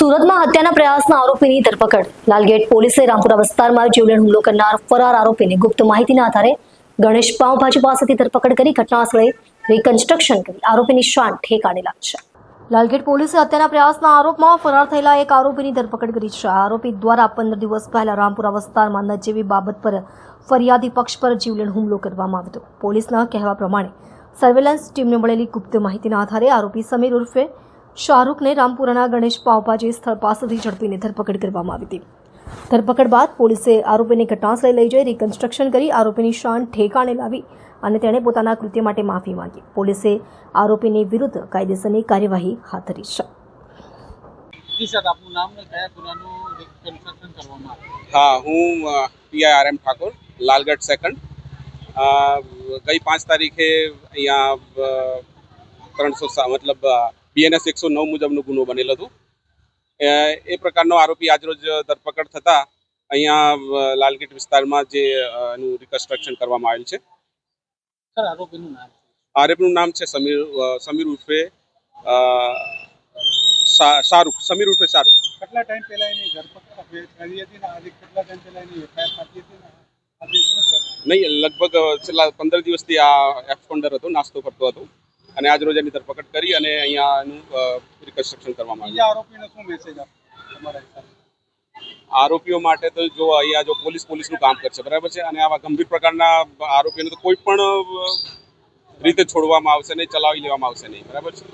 સુરતમાં હત્યાના પ્રયાસના આરોપીની ધરપકડ. લાલગેટ પોલીસે રામપુરા વિસ્તારમાં જીવલેણ હુમલો કરનાર ફરાર આરોપીની ગુપ્ત માહિતીના આધારે ગણેશ પાઉંભાજી પાસેથી ધરપકડ કરી ઘટનાસ્થળે રિકન્સ્ટ્રક્શન કરી આરોપીની શાન ઠેકાણે લાવી છે. લાલગેટ પોલીસે હત્યાના પ્રયાસના આરોપમાં ફરાર થયેલા એક આરોપીની ધરપકડ કરી છે. આરોપી દ્વારા 15 દિવસ પહેલા રામપુરા વિસ્તારમાં નજીવી બાબત પર ફરિયાદી પક્ષ પર જીવલેણ હુમલો કરવામાં આવ્યો હતો. પોલીસના કહેવા પ્રમાણે સર્વેલન્સ ટીમને મળેલી ગુપ્ત માહિતીના આધારે આરોપી સમીર ઉર્ફે શાહરૂખને રામપુરાના ગણેશ પાઉંભાજી સ્થળ પાસેથી ઝડપીને ધરપકડ કરવામાં આવી હતી. ધરપકડ બાદ પોલીસે આરોપીને ઘટનાસ્થળે લઈ જઈ રિકન્સ્ટ્રક્શન કરી આરોપીની શાન ઠેકાણે લાવી અને તેણે પોતાના કૃત્ય માટે માફી માંગી. પોલીસે આરોપીની વિરુદ્ધ કાયદેસરની કાર્યવાહી હાથ ધરી છે. हाँ, हूँ PIRM ठाकुर लालगढ़ सेकंड. गई 5 तारीखे यहाँ 300 मतलब BNS 109 મુજબનો ગુનો બનેલો હતો. એ પ્રકારનો આરોપી આજરોજ ધરપકડ થતાં અહીંયા લાલગેટ વિસ્તારમાં જે એનું રિકન્સ્ટ્રક્શન કરવામાં આવેલ છે. સર, આરોપીનું નામ છે સમીર ઉર્ફે શાહરૂખ. સમીર ઉર્ફે શાહરૂખ. કેટલા ટાઈમ પહેલા એની ધરપકડ કરી હતી ને આજે કેટલા ટાઈમ પહેલા એની એફઆઈઆર થતી હતી ને આજે શું છે? નહીં, લગભગ છેલ્લા 15 દિવસથી આ એબ્સકોન્ડર હતો, નાસ્તો કરતો હતો અને આજ રોજ એની ધરપકડ કરી અને અહીંયા એનું રિકન્સ્ટ્રક્શન કરવામાં આવ્યું. બીજા આરોપીને શું મેસેજ આપો તમારા હિસાબે? આરોપીઓ માટે તો જો અહીંયા જો પોલીસનું કામ કરશે, બરાબર છે, અને આવા ગંભીર પ્રકારના આરોપીઓને તો કોઈ પણ રીતે છોડવામાં આવશે નહીં, ચલાવી લેવામાં આવશે નહીં, બરાબર છે.